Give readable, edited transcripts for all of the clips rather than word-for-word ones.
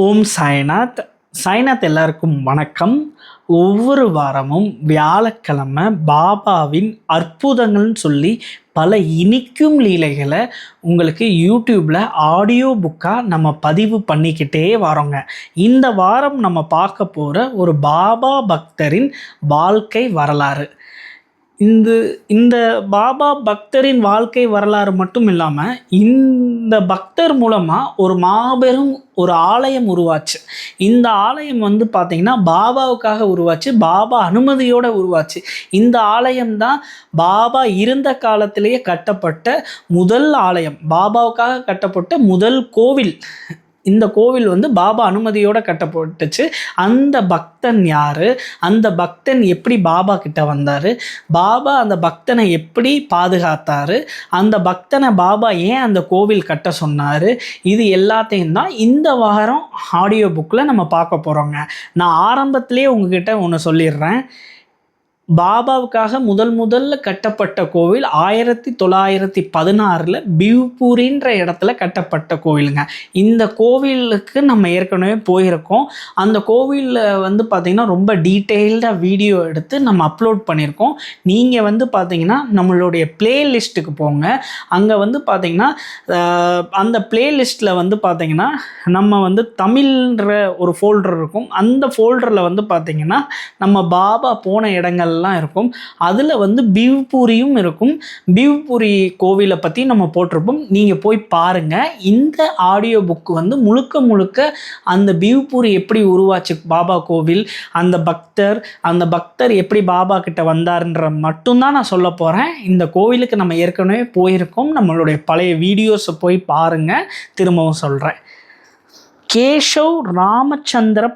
ஓம் சாய்நாத். சாய்நாத் எல்லாருக்கும் வணக்கம். ஒவ்வொரு வாரமும் வியாழக்கிழமை பாபாவின் அற்புதங்கள்னு சொல்லி பல இனிக்கும் லீலைகளை உங்களுக்கு யூடியூப்பில் ஆடியோ புக்காக நம்ம பதிவு பண்ணிக்கிட்டே வரோங்க. இந்த வாரம் நம்ம பார்க்க போகிற ஒரு பாபா பக்தரின் வாழ்க்கை வரலாறு. இந்த பாபா பக்தரின் வாழ்க்கை வரலாறு மட்டும் இல்லாமல் இந்த பக்தர் மூலமாக ஒரு மாபெரும் ஒரு ஆலயம் உருவாச்சு. இந்த ஆலயம் பார்த்திங்கன்னா பாபாவுக்காக உருவாச்சு, பாபா அனுமதியோடு உருவாச்சு. இந்த ஆலயம்தான் பாபா இருந்த காலத்திலேயே கட்டப்பட்ட முதல் ஆலயம், பாபாவுக்காக கட்டப்பட்ட முதல் கோவில். இந்த கோவில் பாபா அனுமதியோடு கட்டப்பட்டுச்சு. அந்த பக்தன் யார், அந்த பக்தன் எப்படி பாபா கிட்ட வந்தார், பாபா அந்த பக்தனை எப்படி பாதுகாத்தார், அந்த பக்தனை பாபா ஏன் அந்த கோவில் கட்ட சொன்னார், இது எல்லாத்தையும் தான் இந்த வாரம் ஆடியோ புக்கில் நம்ம பார்க்க போகிறோங்க. நான் ஆரம்பத்திலே உங்ககிட்ட ஒன்று சொல்லிடுறேன். பாபாவுக்காக முதல்ல கட்டப்பட்ட கோவில் 1916 பிவ்பூரின்ற இடத்துல கட்டப்பட்ட கோவிலுங்க. இந்த கோவிலுக்கு நம்ம ஏற்கனவே போயிருக்கோம். அந்த கோவிலில் பார்த்திங்கன்னா ரொம்ப டீட்டெயில்டாக வீடியோ எடுத்து நம்ம அப்லோட் பண்ணியிருக்கோம். நீங்கள் பார்த்திங்கன்னா நம்மளுடைய பிளேலிஸ்ட்டுக்கு போங்க. அங்கே பார்த்திங்கன்னா அந்த பிளேலிஸ்ட்டில் பார்த்திங்கன்னா நம்ம தமிழ்ன்ற ஒரு ஃபோல்டர் இருக்கும். அந்த ஃபோல்டரில் பார்த்திங்கன்னா நம்ம பாபா போன இடங்கள் இருக்கும். அதில் பிவ்பூரியும் இருக்கும். பிவ்பூரி கோவிலை பற்றி நம்ம போட்டிருப்போம், நீங்கள் போய் பாருங்கள். இந்த ஆடியோ புக் முழுக்க அந்த பிவ்பூரி எப்படி உருவாச்சு பாபா கோவில், அந்த பக்தர் எப்படி பாபா கிட்ட வந்தார்ன்ற மட்டும்தான் நான் சொல்ல போகிறேன். இந்த கோவிலுக்கு நம்ம ஏற்கனவே போயிருக்கோம். நம்மளுடைய பழைய வீடியோஸை போய் பாருங்கள். திரும்பவும் சொல்கிறேன். கேஷவ் ராமச்சந்திர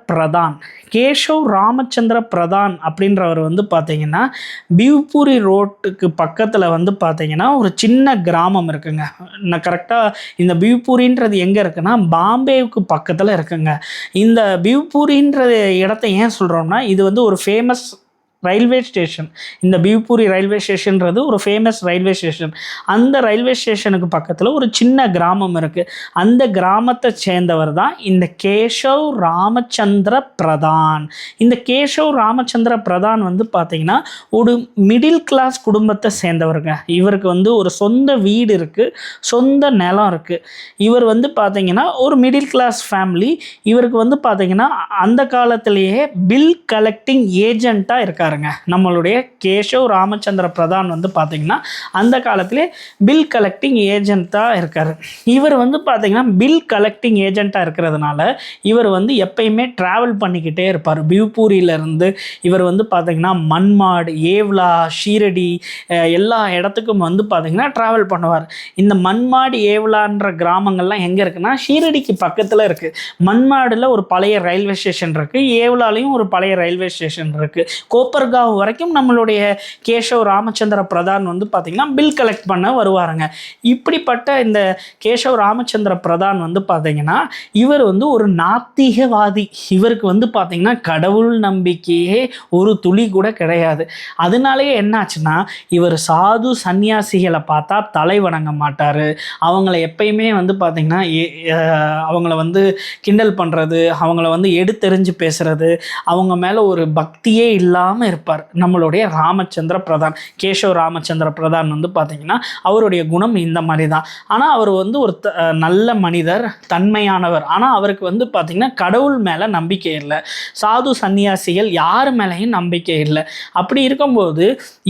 பிரதான் அப்படின்றவர் பார்த்திங்கன்னா பிவ்பூரி ரோட்டுக்கு பக்கத்தில் பார்த்திங்கன்னா ஒரு சின்ன கிராமம் இருக்குங்க. நான் கரெக்டாக இந்த பிவ்பூரின்றது எங்கே இருக்குன்னா பாம்பேவுக்கு பக்கத்தில் இருக்குங்க. இந்த பிவ்பூரின்ற இடத்த ஏன் சொல்கிறோம்னா இது ஒரு ஃபேமஸ் ரயில்வே ஸ்டேஷன். இந்த பிவ்பூரி ரயில்வே ஸ்டேஷன்றது ஒரு ஃபேமஸ் ரயில்வே ஸ்டேஷன். அந்த ரயில்வே ஸ்டேஷனுக்கு பக்கத்தில் ஒரு சின்ன கிராமம் இருக்குது. அந்த கிராமத்தை சேர்ந்தவர் தான் இந்த கேஷவ் ராமச்சந்திர பிரதான். இந்த கேஷவ் ராமச்சந்திர பிரதான் பார்த்திங்கன்னா ஒரு மிடில் கிளாஸ் குடும்பத்தை சேர்ந்தவருங்க. இவருக்கு ஒரு சொந்த வீடு இருக்குது, சொந்த நிலம் இருக்குது. இவர் பார்த்திங்கன்னா ஒரு மிடில் கிளாஸ் ஃபேமிலி. இவருக்கு பார்த்திங்கன்னா அந்த காலத்திலேயே பில் கலெக்டிங் ஏஜெண்ட்டாக இருக்கார். நம்மளுடைய கேஷவ் ராமச்சந்திர பிரதான் பார்த்தீங்கன்னா அந்த காலத்திலே பில் கலெக்டிங் ஏஜென்ட்டாக இருக்கார். இவர் பார்த்தீங்கன்னா பில் கலெக்டிங் ஏஜென்ட்டாக இருக்கிறதுனால இவர் எப்பயுமே ட்ராவல் பண்ணிக்கிட்டே இருப்பார். பிவ்பூரியிலேருந்து இவர் பார்த்தீங்கன்னா மன்மாட், ஏவ்லா, ஷீரடி எல்லா இடத்துக்கும் பார்த்தீங்கன்னா ட்ராவல் பண்ணுவார். இந்த மன்மாட், ஏவ்லான்ற கிராமங்கள்லாம் எங்கே இருக்குன்னா ஷீரடிக்கு பக்கத்தில் இருக்குது. மன்மாடில் ஒரு பழைய ரயில்வே ஸ்டேஷன் இருக்குது, ஏவ்லாலையும் ஒரு பழைய ரயில்வே ஸ்டேஷன் இருக்குது. கோப்பர்காவ் வரைக்கும் நம்மளுடைய கேஷவ் ராமச்சந்திர பிரதான் பார்த்திங்கன்னா பில் கலெக்ட் பண்ண வருவாருங்க. இப்படிப்பட்ட இந்த கேஷவ் ராமச்சந்திர பிரதான் பார்த்திங்கன்னா இவர் ஒரு நாத்திகவாதி. இவருக்கு பார்த்திங்கன்னா கடவுள் நம்பிக்கையே ஒரு துளி கூட கிடையாது. அதனாலேயே என்னாச்சுன்னா இவர் சாது சன்னியாசிகளை பார்த்தா தலை வணங்க மாட்டார். அவங்கள எப்பயுமே பார்த்திங்கன்னா அவங்கள கிண்டல் பண்ணுறது, அவங்கள எடுத்தெறிஞ்சு பேசுகிறது, அவங்க மேலே ஒரு பக்தியே இல்லாமல் இருப்பார். நம்மளுடைய ராமச்சந்திர பிரதான், கேஷவ் ராமச்சந்திர பிரதான் பார்த்திங்கன்னா அவருடைய குணம் இந்த மாதிரி தான். ஆனால் அவர் ஒரு நல்ல மனிதர், தன்மையானவர். ஆனால் அவருக்கு பார்த்திங்கன்னா கடவுள் மேலே நம்பிக்கை இல்லை, சாது சன்னியாசிகள் யார் மேலேயும் நம்பிக்கை இல்லை. அப்படி இருக்கும்போது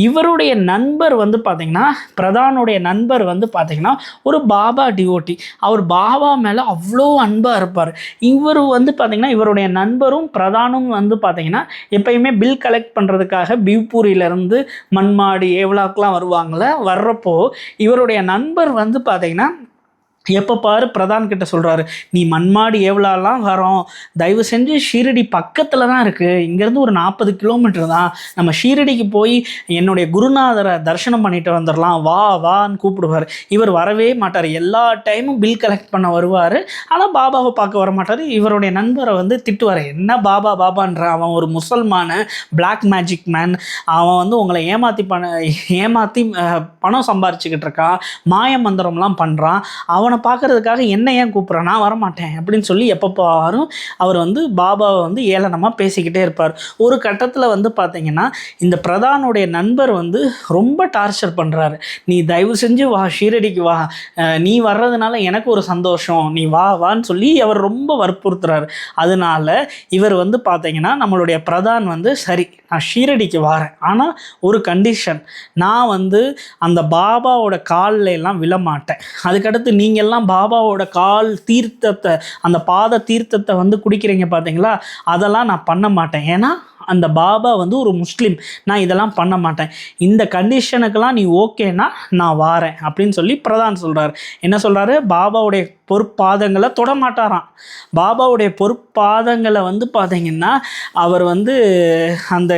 இவருடைய நண்பர் பார்த்திங்கன்னா பிரதானுடைய நண்பர் பார்த்திங்கன்னா ஒரு பாபா டிவோட்டி. அவர் பாபா மேலே அவ்வளோ அன்பாக இருப்பார். இவர் பார்த்திங்கன்னா இவருடைய நண்பரும் பிரதானும் பார்த்திங்கன்னா எப்பயுமே பில் கலெக்ட் பண்ணுறதுக்காக பிவ்பூரியிலேருந்து மன்மாடி, ஏவ்லாக்கெலாம் வருவாங்களே. வர்றப்போ இவருடைய நண்பர் பார்த்திங்கன்னா எப்போ பாரு பிரதான் கிட்ட சொல்கிறாரு, நீ மன்மாடி எவ்வளோலாம் வரோம், தயவு செஞ்சு ஷீரடி பக்கத்தில் தான் இருக்குது, இங்கேருந்து ஒரு 40 கிலோமீட்டர் தான், நம்ம ஷீரடிக்கு போய் என்னுடைய குருநாதரை தரிசனம் பண்ணிட்டு வந்துடலாம், வான்னு கூப்பிடுவார். இவர் வரவே மாட்டார். எல்லா டைமும் பில் கலெக்ட் பண்ண வருவார், ஆனால் பாபாவை பார்க்க வர மாட்டார். இவருடைய நண்பரை திட்டுவார், என்ன பாபான்ற, அவன் ஒரு முசல்மான பிளாக் மேஜிக் மேன், அவன் உங்களை ஏமாற்றி பணம் சம்பாரிச்சுக்கிட்டு இருக்கான், மாய மந்திரம்லாம் பண்ணுறான், அவனை பார்க்கறதுக்காக என்ன ஏன் கூப்பிட்றேன், நான் வரமாட்டேன் அப்படின்னு சொல்லி எப்போ பாரும் அவர் வந்து பாபாவை வந்து ஏளனமாக பேசிக்கிட்டே இருப்பார். ஒரு கட்டத்தில் வந்து பார்த்திங்கன்னா இந்த பிரதானுடைய நண்பர் வந்து ரொம்ப டார்ச்சர் பண்ணுறாரு. நீ தயவு செஞ்சு வா, ஷீரடிக்கு வா, நீ வர்றதுனால எனக்கு ஒரு சந்தோஷம், நீ வா வான்னு சொல்லி அவர் ரொம்ப வற்புறுத்துறாரு. அதனால இவர் வந்து பார்த்திங்கன்னா நம்மளுடைய பிரதான் வந்து சரி நான் ஷீரடிக்கு வரேன், ஆனால் ஒரு கண்டிஷன், நான் வந்து அந்த பாபாவோட காலில் எல்லாம் விழமாட்டேன், அதுக்கடுத்து நீங்கள் எல்லாம் பாபாவோட கால் தீர்த்தத்தை அந்த பாத தீர்த்தத்தை வந்து குடிக்கிறீங்க பார்த்தீங்களா, அதெல்லாம் நான் பண்ண மாட்டேன், ஏன்னா அந்த பாபா வந்து ஒரு முஸ்லீம், நான் இதெல்லாம் பண்ண மாட்டேன், இந்த கண்டிஷனுக்கெல்லாம் நீ ஓகேனா நான் வாரேன் அப்படின்னு சொல்லி பிரதான் சொல்கிறார். என்ன சொல்கிறாரு, பாபாவுடைய பொற்பாதங்களை தொடமாட்டாராம். பாபாவுடைய பொற்பாதங்களை வந்து பார்த்தீங்கன்னா அவர் வந்து அந்த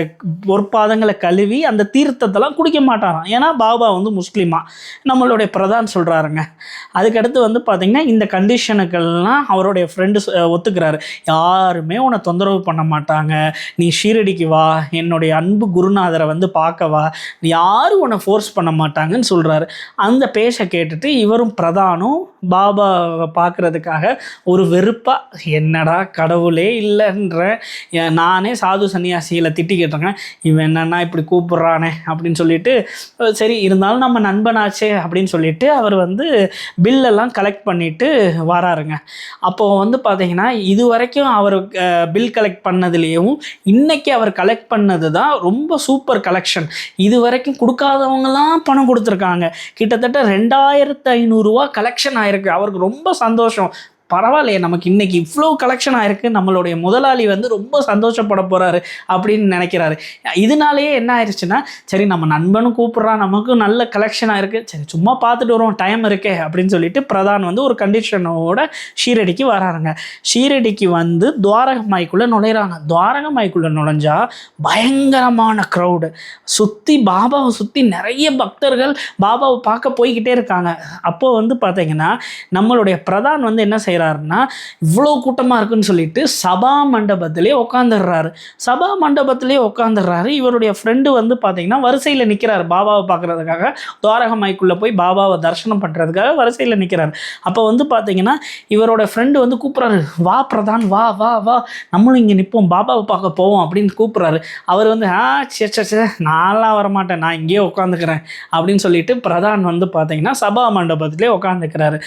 பொற்பாதங்களை கழுவி அந்த தீர்த்தத்தெல்லாம் குடிக்க மாட்டாராம், ஏன்னா பாபா வந்து முஸ்லீமா நம்மளுடைய பிரதான் சொல்கிறாருங்க. அதுக்கடுத்து வந்து பார்த்திங்கன்னா இந்த கண்டிஷனுக்கெல்லாம் அவருடைய ஃப்ரெண்டு ஒத்துக்கிறாரு. யாருமே உன்னை தொந்தரவு பண்ண மாட்டாங்க, நீ ஷீரடிக்கு வா, என்னுடைய அன்பு குருநாதரை வந்து பார்க்கவா, யாரும் உன்னை ஃபோர்ஸ் பண்ண மாட்டாங்கன்னு சொல்கிறாரு. அந்த பேச்ச கேட்டுட்டு இவரும் பிரதானும் பாபாவை பார்க்குறதுக்காக ஒரு வெறுப்பாக, என்னடா கடவுளே இல்லைன்ற, நானே சாது சன்னியாசிகளை திட்டிக்கிட்டுருக்கேன், இவன் என்னென்னா இப்படி கூப்பிட்றானே அப்படின்னு சொல்லிட்டு, சரி இருந்தாலும் நம்ம நண்பனாச்சே அப்படின்னு சொல்லிட்டு அவர் வந்து பில்லெல்லாம் கலெக்ட் பண்ணிவிட்டு வராருங்க. அப்போது வந்து பார்த்திங்கன்னா இது வரைக்கும் அவர் பில் கலெக்ட் பண்ணதுலேயும் இன்றைக்கி அவர் கலெக்ட் பண்ணது தான் ரொம்ப சூப்பர் கலெக்ஷன். இது வரைக்கும் கொடுக்காதவங்கலாம் பணம் கொடுத்துருக்காங்க. கிட்டத்தட்ட 2500 ரூபா கலெக்ஷன் ஆயிருக்கு. அவருக்கு ரொம்ப சந்தோஷம். பரவாயில்லையே, நமக்கு இன்றைக்கி இவ்வளோ கலெக்ஷன் ஆகிருக்கு, நம்மளுடைய முதலாளி வந்து ரொம்ப சந்தோஷப்பட போகிறாரு அப்படின்னு நினைக்கிறாரு. இதனாலேயே என்ன ஆயிடுச்சுன்னா, சரி நம்ம நண்பனும் கூப்பிட்றான், நமக்கும் நல்ல கலெக்ஷன் ஆகிருக்கு, சரி சும்மா பார்த்துட்டு வருவோம், டைம் இருக்கே அப்படின்னு சொல்லிட்டு பிரதான் வந்து ஒரு கண்டிஷனோட ஷீரடிக்கு வராருங்க. ஷீரடிக்கு வந்து துவாரகமாய்க்குள்ளே நுழையிறாங்க. துவாரகமாய்க்குள்ளே நுழைஞ்சா பயங்கரமான க்ரௌடு, சுற்றி பாபாவை சுற்றி நிறைய பக்தர்கள் பாபாவை பார்க்க போய்கிட்டே இருக்காங்க. அப்போது வந்து பார்த்தீங்கன்னா நம்மளுடைய பிரதான் வந்து என்ன செய்கிறார், இவ்வளோ கூட்டமாக இருக்குன்னு சொல்லிட்டு சபா மண்டபத்திலே உட்காந்துடுறாரு. சபா மண்டபத்திலே உட்காந்துடுறாரு. இவருடைய ஃப்ரெண்டு வந்து பார்த்தீங்கன்னா வரிசையில் நிற்கிறார் பாபாவை பார்க்குறதுக்காக, துவாரகமாய்க்குள்ளே போய் பாபாவை தரிசனம் பண்ணுறதுக்காக வரிசையில் நிற்கிறார். அப்போ வந்து பார்த்தீங்கன்னா இவரோட ஃப்ரெண்டு வந்து கூப்பிட்றாரு, வா பிரதான் வா வா வா, நம்மளும் இங்கே நிற்போம், பாபாவை பார்க்க போவோம் அப்படின்னு கூப்பிட்றாரு. அவர் வந்து சே நான்லாம் வரமாட்டேன், நான் இங்கேயே உட்காந்துக்கிறேன் அப்படின்னு சொல்லிட்டு பிரதான் வந்து பார்த்தீங்கன்னா சபா மண்டபத்திலே உட்காந்துக்கிறாரு.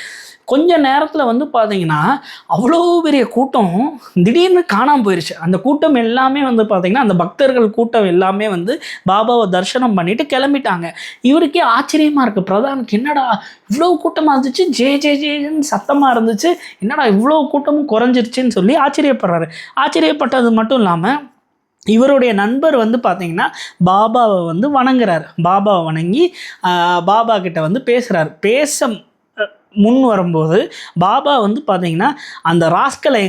கொஞ்ச நேரத்தில் வந்து பார்த்தீங்கன்னா அவ்வளோ பெரிய கூட்டம் திடீர்னு காணாமல் போயிடுச்சு. அந்த கூட்டம் எல்லாமே வந்து பார்த்திங்கன்னா அந்த பக்தர்கள் கூட்டம் எல்லாமே வந்து பாபாவை தரிசனம் பண்ணிவிட்டு கிளம்பிட்டாங்க. இவருக்கே ஆச்சரியமாக இருக்குது, பிரதானுக்கு என்னடா இவ்வளோ கூட்டமாக இருந்துச்சு, ஜே ஜே ஜேன்னு சத்தமாக இருந்துச்சு, என்னடா இவ்வளோ கூட்டமும் குறைஞ்சிருச்சுன்னு சொல்லி ஆச்சரியப்படுறாரு. ஆச்சரியப்பட்டது மட்டும் இல்லாமல் இவருடைய நண்பர் வந்து பார்த்திங்கன்னா பாபாவை வந்து வணங்குறார். பாபாவை வணங்கி பாபா கிட்ட வந்து பேச முன் வரும்போது பாபா வந்து பார்த்தீங்கன்னா அந்த ராஸ்கலை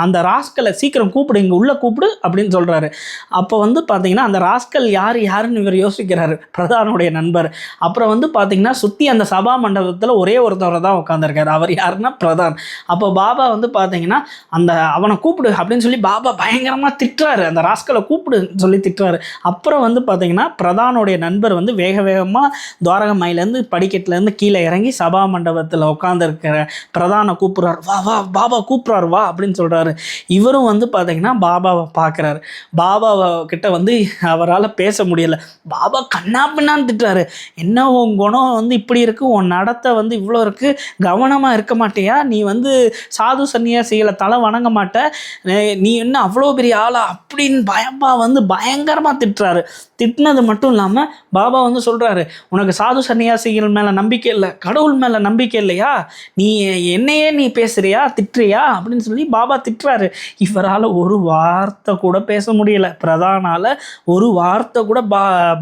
அந்த ராஸ்கலை சீக்கிரம் கூப்பிடு, இங்கே உள்ளே கூப்பிடு அப்படின்னு சொல்கிறாரு. அப்போ வந்து பார்த்தீங்கன்னா அந்த ராஸ்கல் யாருன்னு இவர் யோசிக்கிறாரு, பிரதானுடைய நண்பர். அப்புறம் வந்து பார்த்தீங்கன்னா சுற்றி அந்த சபா மண்டபத்தில் ஒரே ஒருத்தவரை தான் உட்காந்துருக்காரு, அவர் யாருன்னா பிரதான். அப்போ பாபா வந்து பார்த்தீங்கன்னா அவனை கூப்பிடு அப்படின்னு சொல்லி பாபா பயங்கரமாக திட்டுறாரு, அந்த ராஸ்கலை கூப்பிடுன்னு சொல்லி திட்டுறாரு. அப்புறம் வந்து பார்த்தீங்கன்னா பிரதானுடைய நண்பர் வந்து வேகமாக துவாரகமாயிலேருந்து படிக்கட்டிலேருந்து கீழே இறங்கி சபா மண்டபத்தில் உட்காந்துருக்கிற பிரதானை கூப்பிட்றாரு, வா வா பாபா கூப்பிட்றாரு வா அப்படின்னு சொல்கிறாரு. இவரும் வந்து பார்த்தீங்கன்னா பாபாவை பார்க்குறாரு. பாபாவை கிட்ட வந்து அவரால் பேச முடியலை. பாபா கண்ணா பின்னான்னு திட்டுறாரு, என்ன உன் குணம் வந்து இப்படி இருக்குது, உன் நடத்தை வந்து இவ்வளோ இருக்குது, கவனமாக இருக்க மாட்டியா, நீ வந்து சாது சன்னியாசிகளை தலை வணங்க மாட்ட, நீ என்ன அவ்வளோ பெரிய ஆளா அப்படின்னு பாபா வந்து பயங்கரமாக திட்டுறாரு. திட்டினது மட்டும் இல்லாமல் பாபா வந்து சொல்கிறாரு, உனக்கு சாது சன்னியாசிகள் மேலே நம்பிக்கை இல்லை, கடவுள் மேலே நம்பிக்கை இல்லையா, நீ என்னையே நீ பேசுறியா, திட்டுறியா அப்படின்னு சொல்லி பாபா திட்டுறாரு. இவரால் ஒரு வார்த்தை கூட பேச முடியலை. பிரதானால் ஒரு வார்த்தை கூட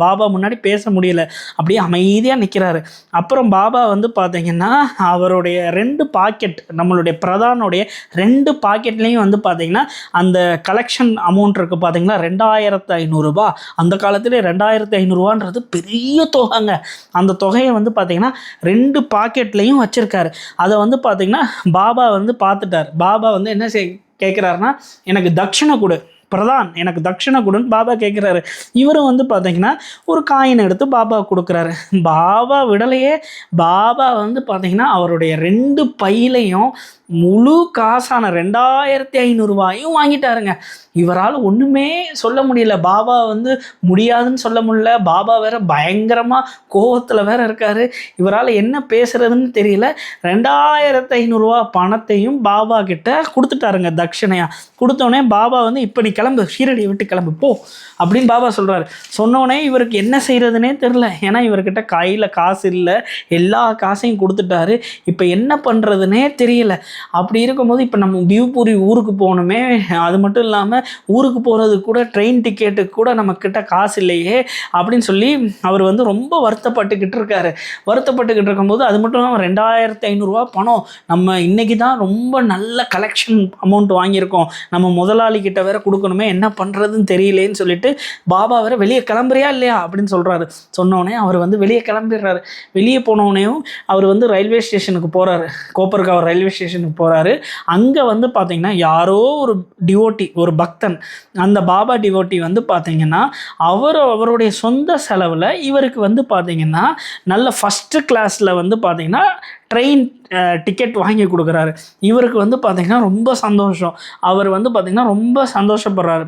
பாபா முன்னாடி பேச முடியலை. அப்படியே அமைதியாக நிற்கிறாரு. அப்புறம் பாபா வந்து பார்த்தீங்கன்னா அவருடைய 2 பாக்கெட், நம்மளுடைய பிரதானுடைய 2 பாக்கெட்லேயும் வந்து பார்த்தீங்கன்னா அந்த கலெக்ஷன் அமௌண்ட் இருக்குது பார்த்தீங்களா, 2500 ரூபா. அந்த காலத்தில் 2500 ரூபான்றது பெரிய தொகைங்க. அந்த தொகையை வந்து பார்த்தீங்கன்னா 2 பாக்கெட்லேயும் வச்சுருக்காரு. அதை வந்து பார்த்தீங்கன்னா பாபா வந்து பார்த்துட்டார். பாபா வந்து என்ன கேட்குறாருன்னா, எனக்கு தட்சணை கொடு, பிரதான் எனக்கு தட்சிணை கொடுன்னு பாபா கேட்குறாரு. இவரும் வந்து பார்த்தீங்கன்னா ஒரு காயின் எடுத்து பாபா கொடுக்குறாரு. பாபா விடலையே. பாபா வந்து பார்த்தீங்கன்னா அவருடைய 2 பையிலையும் முழு காசான 2500 ரூபாயும் வாங்கிட்டாருங்க. இவரால் ஒன்றுமே சொல்ல முடியல. பாபா வந்து முடியாதுன்னு சொல்ல முடியல. பாபா வேற பயங்கரமாக கோவத்தில் வேற இருக்காரு. இவரால் என்ன பேசுறதுன்னு தெரியல. 2500 ரூபா பணத்தையும் பாபா கிட்ட கொடுத்துட்டாருங்க தட்சிணையா. கொடுத்தோடனே பாபா வந்து இப்போ நீ கிளம்பு, ஷீரடியை விட்டு கிளம்பு போ அப்படின்னு பாபா சொல்கிறாரு. சொன்னோடனே இவருக்கு என்ன செய்கிறதுனே தெரில. ஏன்னா இவர்கிட்ட கையில் காசு இல்லை, எல்லா காசையும் கொடுத்துட்டாரு. இப்போ என்ன பண்ணுறதுனே தெரியல. அப்படி இருக்கும்போது இப்போ நம்ம பியூபூரி ஊருக்கு போகணுமே, அது மட்டும் இல்லாமல் ஊருக்கு போகிறது கூட ட்ரெயின் டிக்கெட்டுக்கு கூட நம்மக்கிட்ட காசு இல்லையே அப்படின்னு சொல்லி அவர் வந்து ரொம்ப வருத்தப்பட்டுக்கிட்டு இருக்காரு. வருத்தப்பட்டுக்கிட்டு இருக்கும்போது அது மட்டும் இல்லாமல் 2500 ரூபா பணம் நம்ம இன்றைக்கி தான் ரொம்ப நல்ல கலெக்ஷன் அமௌண்ட் வாங்கியிருக்கோம், நம்ம முதலாளிகிட்ட வேற கொடுக்கணுமே, என்ன பண்ணுறதுன்னு தெரியலேன்னு சொல்லிட்டு பாபா வேற வெளியே கிளம்புறியா இல்லையா அப்படின்னு சொல்கிறாரு. சொன்னோடனே அவர் வந்து வெளியே கிளம்பிடுறாரு. வெளியே போனோடனேயும் அவர் வந்து ரயில்வே ஸ்டேஷனுக்கு போகிறாரு. கோப்பர்காவ் ரயில்வே ஸ்டேஷனுக்கு போகிறாரு. அங்கே வந்து பார்த்திங்கன்னா யாரோ ஒரு டிவோட்டி, ஒரு பக்தன், அந்த பாபா டிவோட்டி வந்து பார்த்திங்கன்னா அவருடைய சொந்த செலவில் இவருக்கு வந்து பார்த்திங்கன்னா நல்ல ஃபஸ்ட்டு கிளாஸில் வந்து பார்த்திங்கன்னா ட்ரெயின் டிக்கெட் வாங்கி கொடுக்குறாரு. இவருக்கு வந்து பார்த்திங்கன்னா ரொம்ப சந்தோஷம். அவர் வந்து பார்த்திங்கன்னா ரொம்ப சந்தோஷப்படுறாரு.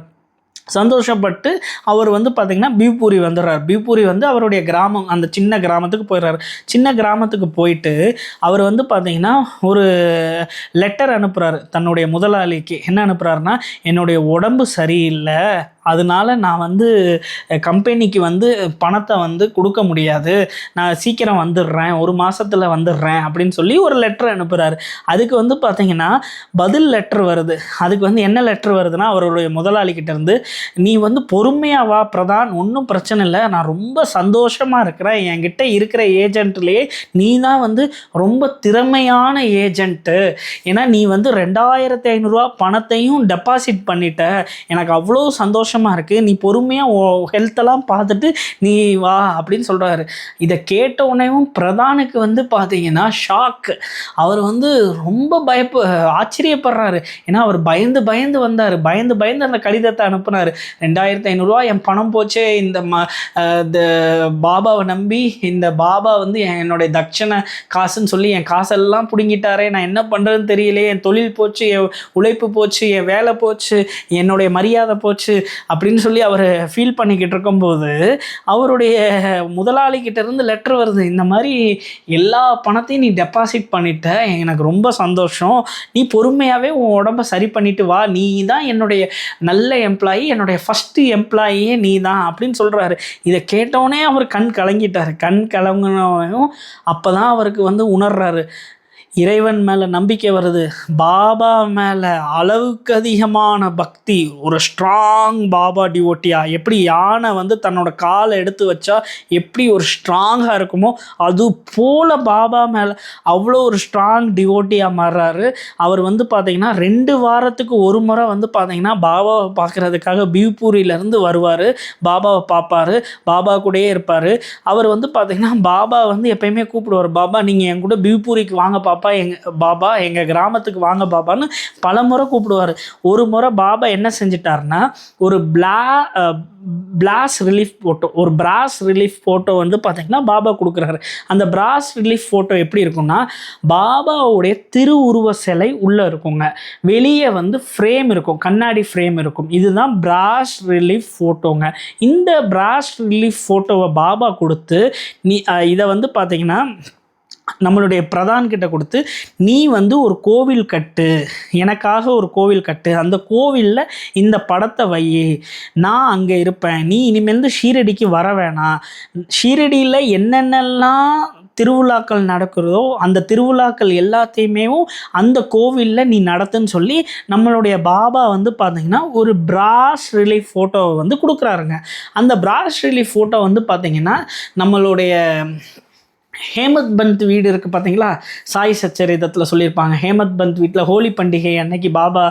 சந்தோஷப்பட்டு அவர் வந்து பார்த்திங்கன்னா பியூபூரி வந்துடுறார். பியூபூரி வந்து அவருடைய கிராமம், அந்த சின்ன கிராமத்துக்கு போயிடுறாரு. சின்ன கிராமத்துக்கு போயிட்டு அவர் வந்து பார்த்திங்கன்னா ஒரு லெட்டர் அனுப்புகிறாரு தன்னுடைய முதலாளிக்கு. என்ன அனுப்புகிறாருன்னா, என்னுடைய உடம்பு சரியில்லை, அதனால நான் வந்து கம்பெனிக்கு வந்து பணத்தை வந்து கொடுக்க முடியாது, நான் சீக்கிரம் வந்துடுறேன், 1 மாதத்தில் வந்துடுறேன் அப்படின்னு சொல்லி ஒரு லெட்டர் அனுப்புகிறாரு. அதுக்கு வந்து பார்த்திங்கன்னா பதில் லெட்டர் வருது. அதுக்கு வந்து என்ன லெட்டர் வருதுன்னா, அவருடைய முதலாளிக்கிட்ட இருந்து, நீ வந்து பொறுமையாக வா பிரதான், ஒன்றும் பிரச்சனை இல்லை, நான் ரொம்ப சந்தோஷமாக இருக்கிறேன், என்கிட்ட இருக்கிற ஏஜென்ட்லேயே நீ தான் வந்து ரொம்ப திறமையான ஏஜென்ட்டு, ஏன்னா நீ வந்து 2500 ரூபா பணத்தையும் டெபாசிட் பண்ணிட்ட, எனக்கு அவ்வளோ சந்தோஷமாக இருக்குது, நீ பொறுமையாக ஹெல்த்தெல்லாம் பார்த்துட்டு நீ வா அப்படின்னு சொல்கிறாரு. இதை கேட்ட உடனேவும் பிரதானுக்கு வந்து பார்த்தீங்கன்னா ஷாக்கு. அவர் வந்து ரொம்ப ஆச்சரியப்படுறாரு. ஏன்னா அவர் பயந்து பயந்து வந்தார். பயந்து பயந்து அந்த கடிதத்தை அனுப்புனார். 2500 ரூபா என் பணம் போச்சே, இந்த பாபாவை நம்பி இந்த பாபா வந்து என்னுடைய தட்சணை காசுன்னு சொல்லி என் காசெல்லாம் பிடுங்கிட்டாரே, நான் என்ன பண்ணுறதுன்னு தெரியலையே, என் தொழில் போச்சு, என் உழைப்பு போச்சு, என் வேலை போச்சு, என்னுடைய மரியாதை போச்சு அப்படின்னு சொல்லி அவர் ஃபீல் பண்ணிக்கிட்டு இருக்கும்போது அவருடைய முதலாளிகிட்ட இருந்து லெட்டர் வருது. இந்த மாதிரி எல்லா பணத்தையும் நீ டெபாசிட் பண்ணிட்ட, எனக்கு ரொம்ப சந்தோஷம், நீ பொறுமையாகவே உன் உடம்பை சரி பண்ணிட்டு வா, நீ தான் என்னுடைய நல்ல எம்ப்ளாயி, என்னுடைய ஃபஸ்ட்டு எம்ப்ளாயியே நீ தான் அப்படின்னு சொல்கிறாரு. இதை கேட்டவுடனே அவர் கண் கலங்கிட்டார். கண் கலங்கினோம். அப்போ தான் அவருக்கு வந்து உணர்றாரு, இறைவன் மேலே நம்பிக்கை வருது, பாபா மேலே அளவுக்கு அதிகமான பக்தி, ஒரு ஸ்ட்ராங் பாபா டிவோட்டியா. எப்படி யானை வந்து தன்னோட காலை எடுத்து வச்சா எப்படி ஒரு ஸ்ட்ராங்காக இருக்குமோ, அது போல் பாபா மேலே அவ்வளோ ஒரு ஸ்ட்ராங் டிவோட்டியாக மாறுறாரு. அவர் வந்து பார்த்திங்கன்னா 2 வாரத்துக்கு ஒரு முறை வந்து பார்த்திங்கன்னா பாபாவை பார்க்குறதுக்காக பியூபூரியிலேருந்து வருவார். பாபாவை பார்ப்பார், பாபா கூடயே இருப்பார். அவர் வந்து பார்த்திங்கன்னா பாபா வந்து எப்பயுமே கூப்பிடுவார், பாபா நீங்கள் என் கூட பியூபூரிக்கு வாங்க பாப்பா, பாபா எங்கள் கிராமத்துக்கு வாங்க பாபான்னு பல முறை கூப்பிடுவார். ஒரு முறை பாபா என்ன செஞ்சிட்டாருன்னா, ஒரு பிளாஸ் ரிலீஃப் ஃபோட்டோ, ஒரு பிராஸ் ரிலீஃப் ஃபோட்டோ வந்து பார்த்திங்கன்னா பாபா கொடுக்குறாரு. அந்த பிராஸ் ரிலீஃப் ஃபோட்டோ எப்படி இருக்குன்னா, பாபாவுடைய திருவுருவ சிலை உள்ளே இருக்குங்க, வெளியே வந்து ஃப்ரேம் இருக்கும், கண்ணாடி ஃப்ரேம் இருக்கும். இதுதான் பிராஸ் ரிலீஃப் ஃபோட்டோங்க. இந்த பிராஸ் ரிலீஃப் ஃபோட்டோவை பாபா கொடுத்து, நீ இதை வந்து பார்த்திங்கன்னா நம்மளுடைய பிரதான்கிட்ட கொடுத்து, நீ வந்து ஒரு கோவில் கட்டு, எனக்காக ஒரு கோவில் கட்டு, அந்த கோவிலில் இந்த படத்தை வை, நான் அங்கே இருப்பேன், நீ இனிமேல் ஷீரடிக்கு வர வேணாம், ஷீரடியில் என்னென்னலாம் திருவிழாக்கள் நடக்கிறதோ அந்த திருவிழாக்கள் எல்லாத்தையுமே அந்த கோவிலில் நீ நடத்துன்னு சொல்லி நம்மளுடைய பாபா வந்து பார்த்திங்கன்னா ஒரு பிராஸ் ரிலீஃப் ஃபோட்டோவை வந்து கொடுக்குறாருங்க. அந்த பிராஸ் ரிலீஃப் ஃபோட்டோ வந்து பார்த்திங்கன்னா நம்மளுடைய ஹேமத் பந்த் வீடு இருக்குது பார்த்தீங்களா, சாய் சச்சரிதத்தில் சொல்லியிருப்பாங்க. ஹேமத் பந்த் வீட்டில் ஹோலி பண்டிகை அன்னைக்கு பாபா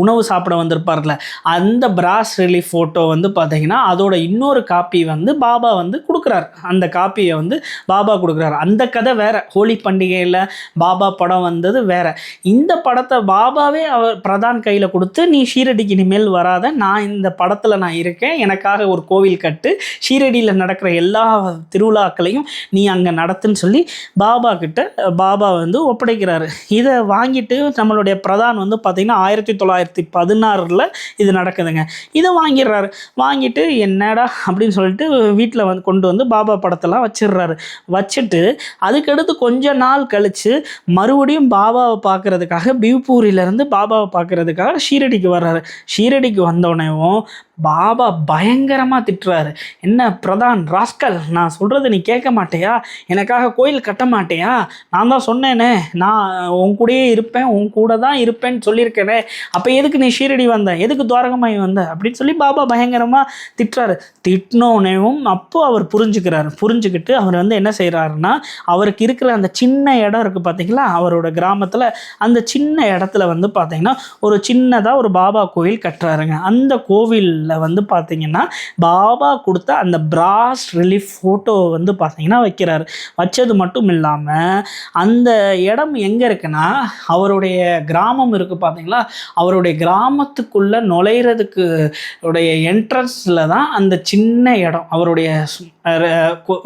உணவு சாப்பிட வந்திருப்பார்ல, அந்த பிராஸ் ரிலீஃப் ஃபோட்டோ வந்து பார்த்தீங்கன்னா அதோட இன்னொரு காப்பி வந்து பாபா வந்து கொடுக்குறாரு. அந்த காப்பியை வந்து பாபா கொடுக்குறாரு. அந்த கதை வேறு, ஹோலி பண்டிகையில் பாபா படம் வந்தது வேறு. இந்த படத்தை பாபாவே அவர் பிரதான் கையில் கொடுத்து, நீ ஷீரடிக்கு இனிமேல் வராத, நான் இந்த படத்தில் நான் இருக்கேன், எனக்காக ஒரு கோவில் கட்டு, ஷீரடியில் நடக்கிற எல்லா திருவிழாக்களையும் நீ அங்கே நடத்துன்னு சொல்லி பாபா கிட்ட பாபா வந்து ஒப்படைக்கிறாரு. இதை வாங்கிட்டு நம்மளுடைய பிரதான் வந்து பார்த்திங்கன்னா 1916 இது நடக்குதுங்க. இதை வாங்கிடுறாரு. வாங்கிட்டு என்னடா அப்படின்னு சொல்லிட்டு வீட்டில் வந்து கொண்டு வந்து பாபா படத்தெல்லாம் வச்சிடுறாரு. வச்சுட்டு அதுக்கடுத்து கொஞ்ச நாள் கழித்து மறுபடியும் பாபாவை பார்க்குறதுக்காக பிவ்பூரியிலேருந்து பாபாவை பார்க்குறதுக்காக ஷீரடிக்கு வர்றாரு. ஷீரடிக்கு வந்தோடனேவும் பாபா பயங்கரமாக திட்டுறாரு. என்ன பிரதான் ராஸ்கல், நான் சொல்கிறத நீ கேட்க மாட்டேயா? எனக்காக கோயில் கட்ட மாட்டேயா? நான் தான் சொன்னேனே, நான் உன் கூடயே இருப்பேன், உன் கூட தான் இருப்பேன்னு சொல்லியிருக்கேனே, அப்போ எதுக்கு நீ ஷீரடி வந்த, எதுக்கு துவாரகமாயி வந்த அப்படின்னு சொல்லி பாபா பயங்கரமாக திட்டுறாரு. திட்டினோடனேவும் அப்போ அவர் புரிஞ்சுக்கிட்டு அவர் வந்து என்ன செய்கிறாருன்னா, அவருக்கு இருக்கிற அந்த சின்ன இடம் இருக்குது பார்த்தீங்களா, அவரோட கிராமத்தில் அந்த சின்ன இடத்துல வந்து பார்த்தீங்கன்னா ஒரு சின்னதாக ஒரு பாபா கோவில் கட்டுறாருங்க. அந்த கோவில் வந்து பார்த்தீங்கன்னா பாபா கொடுத்த அந்த பிராஸ் ரிலீஃப் ஃபோட்டோ வந்து பார்த்தீங்கன்னா வைக்கிறாரு. வச்சது மட்டும் இல்லாமல் அந்த இடம் எங்கே இருக்குன்னா, அவருடைய கிராமம் இருக்குது பார்த்தீங்களா, அவருடைய கிராமத்துக்குள்ளே நுழையிறதுக்கு உடைய என்ட்ரன்ஸில் தான் அந்த சின்ன இடம், அவருடைய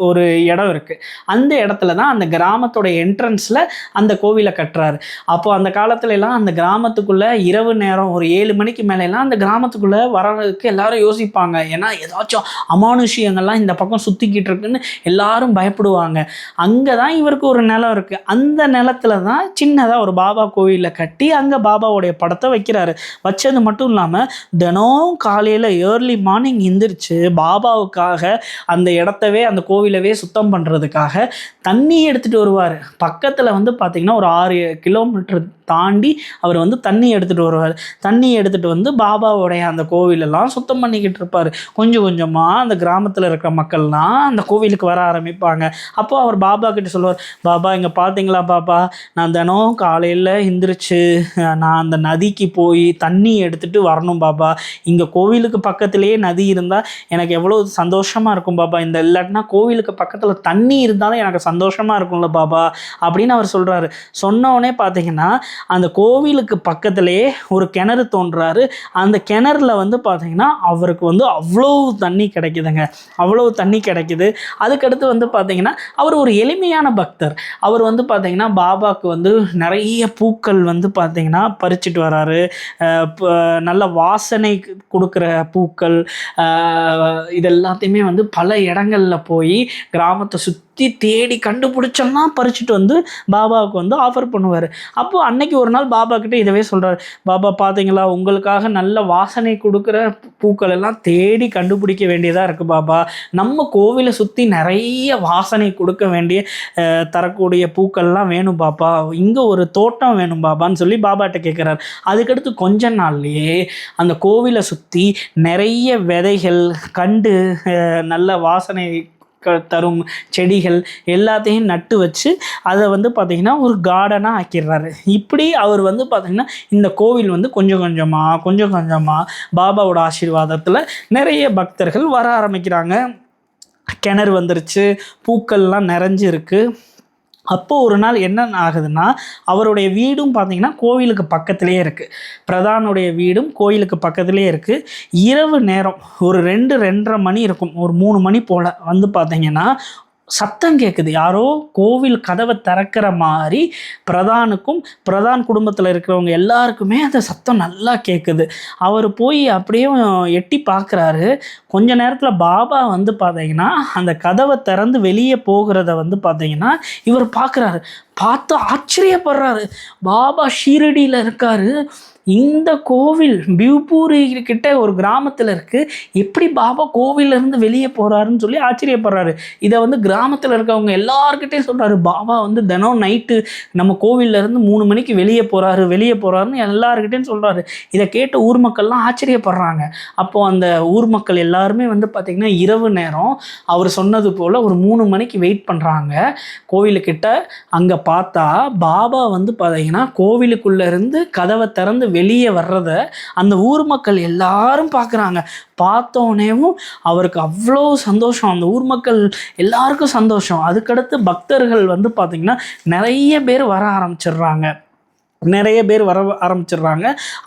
ஒரு இடம் இருக்குது. அந்த இடத்துல தான் அந்த கிராமத்தோடைய என்ட்ரன்ஸில் அந்த கோவிலை கட்டுறாரு. அப்போது அந்த காலத்துலலாம் அந்த கிராமத்துக்குள்ளே இரவு நேரம் ஒரு 7 மணிக்கு மேலெலாம் அந்த கிராமத்துக்குள்ளே வர்றதுக்கு எல்லாரும் யோசிப்பாங்க. ஏன்னா ஏதாச்சும் அமானுஷியங்கள்லாம் இந்த பக்கம் சுற்றிக்கிட்டு இருக்குன்னு எல்லாரும் பயப்படுவாங்க. அங்கே தான் இவருக்கு ஒரு நிலம் இருக்குது. அந்த நிலத்துல தான் சின்னதாக ஒரு பாபா கோவிலை கட்டி அங்கே பாபாவுடைய படத்தை வைக்கிறாரு. வச்சது மட்டும் இல்லாமல் தினம் காலையில் ஏர்லி மார்னிங் எந்திரிச்சு பாபாவுக்காக அந்த இடத்தவே அந்த கோவிலவே சுத்தம் பண்ணுறதுக்காக தண்ணி எடுத்துகிட்டு வருவார். பக்கத்தில் வந்து பார்த்திங்கன்னா ஒரு 6 கிலோமீட்டர் தாண்டி அவர் வந்து தண்ணி எடுத்துகிட்டு வருவார். தண்ணி எடுத்துகிட்டு வந்து பாபாவுடைய அந்த கோவிலெல்லாம் சுத்தம் பண்ணிக்கிட்டு இருப்பார். கொஞ்சம் கொஞ்சமாக அந்த கிராமத்தில் இருக்கிற மக்கள்லாம் அந்த கோவிலுக்கு வர ஆரம்பிப்பாங்க. அப்போது அவர் பாபா கிட்ட சொல்லுவார், பாபா இங்கே பார்த்தீங்களா பாபா, நான் தினம் காலையில் எந்திரிச்சு நான் அந்த நதிக்கு போய் தண்ணி எடுத்துகிட்டு வரணும் பாபா. இங்கே கோவிலுக்கு பக்கத்துலேயே நதி இருந்தால் எனக்கு எவ்வளோ சந்தோஷமாக இருக்கும் பாபா. இந்த இல்லாட்டினா கோவிலுக்கு பக்கத்தில் தண்ணி இருந்தாலும் எனக்கு சந்தோஷமாக இருக்கும்ல பாபா அப்படின்னு அவர் சொல்கிறாரு. சொன்னோடனே பார்த்தீங்கன்னா அந்த கோவிலுக்கு பக்கத்துலேயே ஒரு கிணறு தோன்றாரு. அந்த கிணறுல வந்து பார்த்தீங்கன்னா அவருக்கு வந்து அவ்வளோ தண்ணி கிடைக்குதுங்க, அவ்வளோ தண்ணி கிடைக்குது. அதுக்கடுத்து வந்து பார்த்தீங்கன்னா அவர் ஒரு எளிமையான பக்தர். அவர் வந்து பார்த்தீங்கன்னா பாபாவுக்கு வந்து நிறைய பூக்கள் வந்து பார்த்தீங்கன்னா பறிச்சுட்டு வராரு. நல்ல வாசனை கொடுக்குற பூக்கள் இது எல்லாத்தையுமே வந்து பல இடங்களில் போய் கிராமத்தை சுற்றி தேடி கண்டுபிடிச்சோம்னா பறிச்சுட்டு வந்து பாபாவுக்கு வந்து ஆஃபர் பண்ணுவார். அப்போது அன்னைக்கு ஒரு நாள் பாபா கிட்டே இதவே சொல்கிறார், பாபா பார்த்தீங்களா, உங்களுக்காக நல்ல வாசனை கொடுக்குற பூக்கள் எல்லாம் தேடி கண்டுபிடிக்க வேண்டியதாக இருக்குது பாபா. நம்ம கோவிலை சுற்றி நிறைய வாசனை கொடுக்க வேண்டிய தரக்கூடிய பூக்கள்லாம் வேணும் பாப்பா, இங்கே ஒரு தோட்டம் வேணும் பாபான்னு சொல்லி பாபாட்ட கேட்குறாரு. அதுக்கடுத்து கொஞ்ச நாள்லேயே அந்த கோவிலை சுற்றி நிறைய விதைகள் கண்டு நல்ல வாசனை தரும் செடிகள் எல்லாத்தையும் நட்டு வச்சு அதை வந்து பார்த்திங்கன்னா ஒரு கார்டனாக ஆக்கிடுறாரு. இப்படி அவர் வந்து பார்த்திங்கன்னா இந்த கோவில் வந்து கொஞ்சம் கொஞ்சமாக பாபாவோட ஆசீர்வாதத்தில் நிறைய பக்தர்கள் வர ஆரம்பிக்கிறாங்க. கிணறு வந்துருச்சு, பூக்கள்லாம் நிறைஞ்சிருக்கு. அப்போது ஒரு நாள் என்ன ஆகுதுன்னா, அவருடைய வீடும் பார்த்திங்கன்னா கோவிலுக்கு பக்கத்துலேயே இருக்குது. பிரதானுடைய வீடும் கோயிலுக்கு பக்கத்துலேயே இருக்குது. இரவு நேரம் ஒரு 2-2:30 மணி இருக்கும், ஒரு 3 மணி போல் வந்து பார்த்திங்கன்னா சத்தம் கேட்குது. யாரோ கோவில் கதவை திறக்கிற மாதிரி பிரதான் குடும்பத்தில் இருக்கிறவங்க எல்லாருக்குமே அந்த சத்தம் நல்லா கேட்குது. அவர் போய் அப்படியே எட்டி பார்க்குறாரு. கொஞ்ச நேரத்தில் பாபா வந்து பார்த்தீங்கன்னா அந்த கதவை திறந்து வெளியே போகிறத வந்து பார்த்தீங்கன்னா இவர் பார்க்குறாரு. பார்த்து ஆச்சரியப்படுறாரு. பாபா ஷீரடியில் இருக்காரு, இந்த கோவில் பிவ்பூரி கிட்ட ஒரு கிராமத்தில் இருக்குது, எப்படி பாபா கோவிலேருந்து வெளியே போகிறாருன்னு சொல்லி ஆச்சரியப்படுறாரு. இதை வந்து கிராமத்தில் இருக்கவங்க எல்லார்கிட்டையும் சொல்கிறாரு. பாபா வந்து தினம் நைட்டு நம்ம கோவிலேருந்து 3 மணிக்கு வெளியே போகிறாருன்னு எல்லாருக்கிட்டையும் சொல்கிறாரு. இதை கேட்ட ஊர் மக்கள்லாம் ஆச்சரியப்படுறாங்க. அப்போது அந்த ஊர் மக்கள் எல்லாருமே வந்து பார்த்திங்கன்னா இரவு நேரம் அவர் சொன்னது போல் ஒரு 3 மணிக்கு வெயிட் பண்ணுறாங்க கோவிலுக்கிட்ட. அங்கே பார்த்தா பாபா வந்து பார்த்திங்கன்னா கோவிலுக்குள்ளேருந்து கதவை திறந்து வெளியே வர்றத அந்த ஊர் மக்கள் எல்லாரும் பார்க்குறாங்க. பார்த்தோன்னேவும் அவருக்கு அவ்வளோ சந்தோஷம். அந்த ஊர் மக்கள் எல்லாருக்கும் சந்தோஷம். அதுக்கடுத்து பக்தர்கள் வந்து பார்த்திங்கன்னா நிறைய பேர் வர ஆரம்பிச்சிடுறாங்க.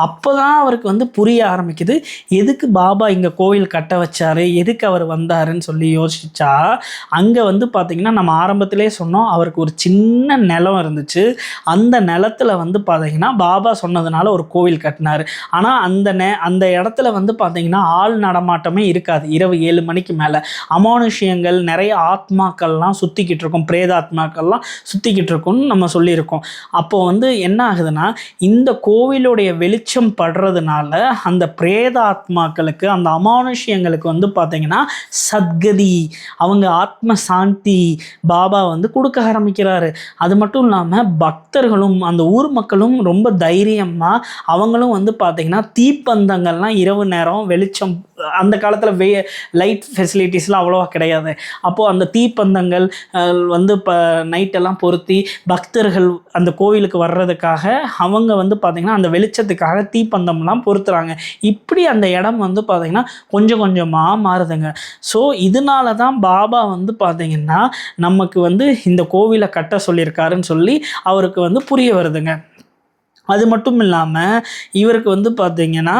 அப்போ தான் அவருக்கு வந்து புரிய ஆரம்பிக்குது, எதுக்கு பாபா இங்கே கோவில் கட்ட வச்சார், எதுக்கு அவர் வந்தாருன்னு சொல்லி யோசிச்சா, அங்கே வந்து பார்த்திங்கன்னா நம்ம ஆரம்பத்திலே சொன்னோம், அவருக்கு ஒரு சின்ன நிலம் இருந்துச்சு. அந்த நிலத்தில் வந்து பார்த்திங்கன்னா பாபா சொன்னதுனால ஒரு கோவில் கட்டினார். ஆனால் அந்த இடத்துல வந்து பார்த்திங்கன்னா ஆள் நடமாட்டமே இருக்காது. இரவு 7 மணிக்கு மேலே அமானுஷ்யங்கள் நிறைய ஆத்மாக்கள்லாம் சுற்றிக்கிட்டு இருக்கும், பிரேதாத்மாக்கள்லாம் சுற்றிக்கிட்டு இருக்கும்னு நம்ம சொல்லியிருக்கோம். அப்போது வந்து என்ன ஆகுதுன்னா, இந்த கோவிலுடைய வெளிச்சம் படுறதுனால அந்த பிரேதாத்மாக்களுக்கு, அந்த அமானுஷ்யங்களுக்கு வந்து பார்த்தீங்கன்னா சத்கதி, அவங்க ஆத்ம சாந்தி பாபா வந்து கொடுக்க ஆரம்பிக்கிறாரு. அது மட்டும் இல்லாமல் பக்தர்களும் அந்த ஊர் மக்களும் ரொம்ப தைரியமாக அவங்களும் வந்து பார்த்தீங்கன்னா தீப்பந்தங்கள்லாம் இரவு நேரம் வெளிச்சம், அந்த காலத்தில் லைட் ஃபெசிலிட்டிஸ்லாம் அவ்வளோவா கிடையாது. அப்போது அந்த தீப்பந்தங்கள் வந்து இப்போ நைட்டெல்லாம் பொருத்தி பக்தர்கள் அந்த கோவிலுக்கு வர்றதுக்காக அவங்க வந்து பார்த்திங்கன்னா அந்த வெளிச்சத்துக்காக தீப்பந்தம்லாம் பொருத்துறாங்க. இப்படி அந்த இடம் வந்து பார்த்திங்கன்னா கொஞ்சம் கொஞ்சமாக மாறுதுங்க. ஸோ இதனால தான் பாபா வந்து பார்த்திங்கன்னா நமக்கு வந்து இந்த கோவிலை கட்ட சொல்லியிருக்காருன்னு சொல்லி அவருக்கு வந்து புரிய வருதுங்க. அது மட்டும் இல்லாமல் இவருக்கு வந்து பார்த்திங்கன்னா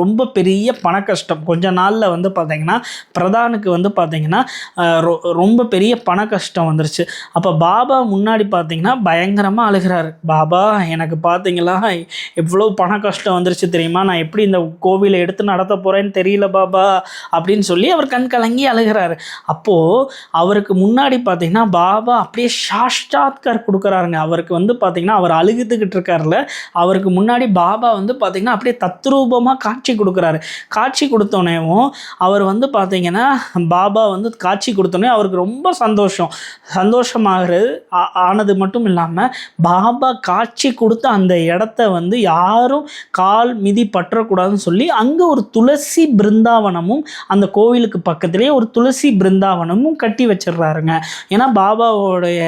ரொம்ப பெரிய பண கஷ்டம். கொஞ்ச நாளில் வந்து பார்த்திங்கன்னா பிரதானுக்கு வந்து பார்த்திங்கன்னா ரொம்ப பெரிய பண கஷ்டம் வந்துருச்சு. அப்போ பாபா முன்னாடி பார்த்திங்கன்னா பயங்கரமாக அழுகிறாரு. பாபா எனக்கு பார்த்திங்களா எவ்வளோ பண கஷ்டம் வந்துருச்சு தெரியுமா, நான் எப்படி இந்த கோவிலை எடுத்து நடத்த போகிறேன்னு தெரியல பாபா அப்படின்னு சொல்லி அவர் கண் கலங்கி அழுகிறாரு. அப்போது அவருக்கு முன்னாடி பார்த்திங்கன்னா பாபா அப்படியே சாஷ்டாத்கார் கொடுக்குறாருங்க. அவருக்கு வந்து பார்த்திங்கன்னா அவர் அழுகுதுக்கிட்டு இருக்கார்ல, அவருக்கு முன்னாடி பாபா வந்து பார்த்திங்கன்னா அப்படியே தத்ரூபமாக காட்சி கொடுக்குறாரு. காட்சி கொடுத்தோன்னேவும் அவர் வந்து பார்த்திங்கன்னா பாபா வந்து காட்சி கொடுத்தோன்னே அவருக்கு ரொம்ப சந்தோஷமாகிறது ஆனது மட்டும் இல்லாமல் பாபா காட்சி கொடுத்த அந்த இடத்த வந்து யாரும் கால் மிதி பற்றக்கூடாதுன்னு சொல்லி அங்கே ஒரு துளசி பிருந்தாவனமும், அந்த கோவிலுக்கு பக்கத்துலேயே ஒரு துளசி பிருந்தாவனமும் கட்டி வச்சிடுறாருங்க. ஏன்னா பாபாவோடைய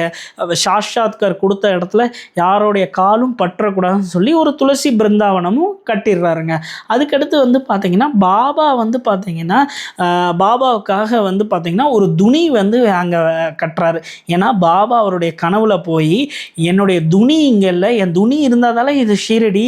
சாஷாத்கார் கொடுத்த இடத்துல யாரோடைய காலும் பற்றக்கூடாதுன்னு சொல்லி ஒரு துளசி பிருந்தாவனமும் கட்டிடுறாருங்க. அதுக்கடுத்து வந்து பார்த்திங்கன்னா பாபா வந்து பார்த்திங்கன்னா பாபாவுக்காக வந்து பார்த்திங்கன்னா ஒரு துணி வந்து அங்கே கட்டுறாரு. ஏன்னா பாபா அவருடைய கனவுல போய் என்னுடைய துணி இங்கே இல்லை, என் துணி இருந்தாதால இது ஷீரடி,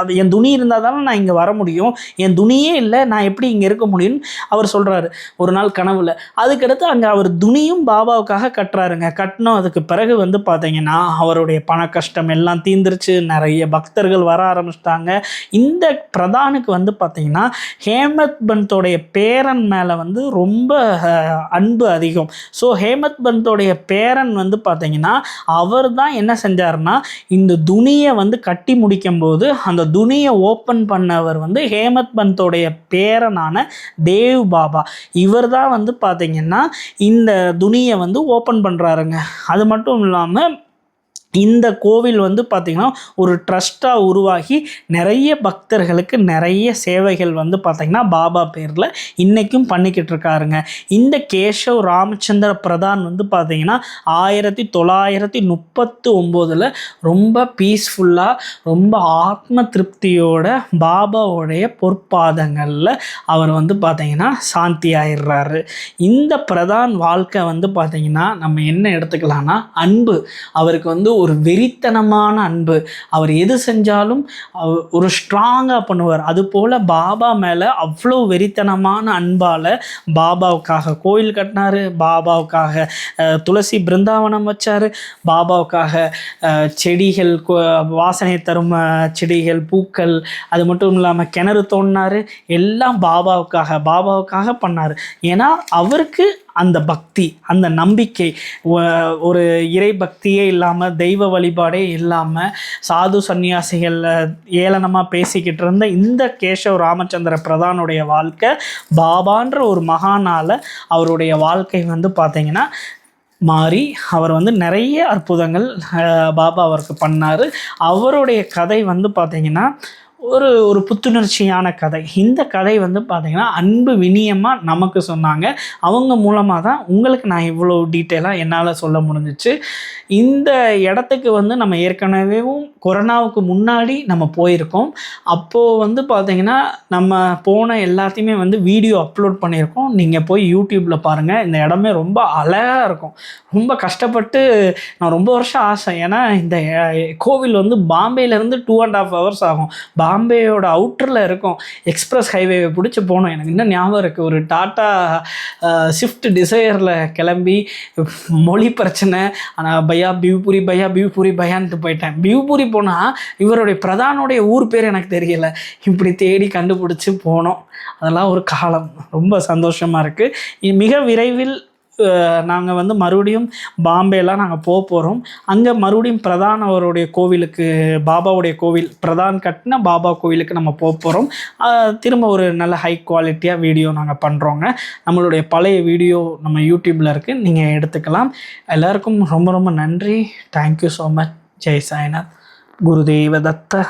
அது என் துணி இருந்தாதால நான் இங்கே வர முடியும், என் துணியே இல்லை நான் எப்படி இங்கே இருக்க முடியும்னு அவர் சொல்கிறாரு ஒரு நாள் கனவுல. அதுக்கடுத்து அங்கே அவர் துணியும் பாபாவுக்காக கட்டுறாருங்க. கட்டினோம். அதுக்கு பிறகு வந்து பார்த்திங்கன்னா அவருடைய பண கஷ்டம் எல்லாம் தீர்ந்துருச்சு. நிறைய பக்தர்கள் வர ஆரம்பிச்சிட்டாங்க. இந்த பிரதானுக்கு வந்து பார்த்திங்கன்னா ஹேமத் பந்தோடைய பேரன் மேலே வந்து ரொம்ப அன்பு அதிகம். ஸோ ஹேமத் பந்தோடைய பேரன் வந்து பார்த்திங்கன்னா அவர் தான் என்ன செஞ்சார்னா இந்த துணியை வந்து கட்டி முடிக்கும்போது அந்த துணியை ஓப்பன் பண்ணவர் வந்து ஹேமத் பந்தோடைய பேரனான தேவ் பாபா. இவர் தான் வந்து பார்த்திங்கன்னா இந்த துணியை வந்து ஓப்பன் பண்ணுறாருங்க. அது மட்டும் இல்லாமல் இந்த கோவில் வந்து பார்த்திங்கன்னா ஒரு ட்ரஸ்ட்டாக உருவாகி நிறைய பக்தர்களுக்கு நிறைய சேவைகள் வந்து பார்த்திங்கன்னா பாபா பேரில் இன்றைக்கும் பண்ணிக்கிட்டு இருக்காருங்க. இந்த கேஷவ் ராமச்சந்திர பிரதான் வந்து பார்த்திங்கன்னா 1939 ரொம்ப பீஸ்ஃபுல்லாக ரொம்ப ஆத்ம திருப்தியோட பாபாவோடைய பொற்பாதங்களில் அவர் வந்து பார்த்திங்கன்னா சாந்தி ஆயிடுறாரு. இந்த பிரதான் வாழ்க்கை வந்து பார்த்திங்கன்னா நம்ம என்ன எடுத்துக்கலாம்னா அன்பு. அவருக்கு வந்து ஒரு வெறித்தனமான அன்பு. அவர் எது செஞ்சாலும் ஒரு ஸ்ட்ராங்காக பண்ணுவார். அதுபோல் பாபா மேலே அவ்வளோ வெறித்தனமான அன்பால் பாபாவுக்காக கோயில் கட்டினார், பாபாவுக்காக துளசி பிருந்தாவனம் வச்சார், பாபாவுக்காக செடிகள், வாசனை தரும் செடிகள், பூக்கள், அது மட்டும் இல்லாமல் கிணறு தோண்டினார். எல்லாம் பாபாவுக்காக பண்ணார். ஏன்னா அவருக்கு அந்த பக்தி, அந்த நம்பிக்கை, ஒரு இறை பக்தியே இல்லாமல், தெய்வ வழிபாடே இல்லாமல், சாது சன்னியாசிகள் ஏளனமாக பேசிக்கிட்டு இருந்த இந்த கேசவ் ராமச்சந்திர பிரதானுடைய வாழ்க்கை பாபான்ற ஒரு மகானால் அவருடைய வாழ்க்கை வந்து பார்த்திங்கன்னா மாறி அவர் வந்து நிறைய அற்புதங்கள் பாபா அவருக்கு பண்ணார். அவருடைய கதை வந்து பார்த்திங்கன்னா ஒரு ஒரு புத்துணர்ச்சியான கதை. இந்த கதை வந்து பார்த்திங்கன்னா அன்பு வினியமாக நமக்கு சொன்னாங்க. அவங்க மூலமாக தான் உங்களுக்கு நான் இவ்வளோ டீட்டெயிலாக என்னால் சொல்ல முடிஞ்சிச்சு. இந்த இடத்துக்கு வந்து நம்ம ஏற்கனவேவும் கொரோனாவுக்கு முன்னாடி நம்ம போயிருக்கோம். அப்போது வந்து பார்த்திங்கன்னா நம்ம போன எல்லாத்தையுமே வந்து வீடியோ அப்லோட் பண்ணியிருக்கோம். நீங்கள் போய் யூடியூப்பில் பாருங்கள். இந்த இடமே ரொம்ப அழகாக இருக்கும். ரொம்ப கஷ்டப்பட்டு நான் ரொம்ப வருஷம் ஆசை. ஏன்னா இந்த கோவில் வந்து பாம்பேலேருந்து 2.5 hours ஆகும். பாம்பேயோட அவுட்டரில் இருக்கும். எக்ஸ்பிரஸ் ஹைவேவை பிடிச்சி போனோம். எனக்கு இன்னும் ஞாபகம் இருக்குது. ஒரு டாட்டா ஸ்விஃப்ட் டிசையரில் கிளம்பி மொழி பிரச்சனை, ஆனால் பையா பிவ்பூரி பையான்ட்டு போயிட்டேன். பிவ்பூரி போனால் இவருடைய பிரதானுடைய ஊர் பேர் எனக்கு தெரியலை. இப்படி தேடி கண்டுபிடிச்சி போனோம். அதெல்லாம் ஒரு காலம். ரொம்ப சந்தோஷமாக இருக்குது. மிக விரைவில் நாங்கள் வந்து மறுபடியும் பாம்பேலாம் நாங்கள் போகிறோம். அங்கே மறுபடியும் பிரதான் அவருடைய கோவிலுக்கு, பாபாவுடைய கோவில், பிரதான் கட்டின பாபா கோவிலுக்கு நம்ம போகிறோம். திரும்ப ஒரு நல்ல ஹை குவாலிட்டியாக வீடியோ நாங்கள் பண்ணுறோங்க. நம்மளுடைய பழைய வீடியோ நம்ம யூடியூப்பில் இருக்குது, நீங்கள் எடுத்துக்கலாம். எல்லாருக்கும் ரொம்ப ரொம்ப நன்றி. Thank you so much. ஜெய் சாய்நாத். குருதேவ தத்த.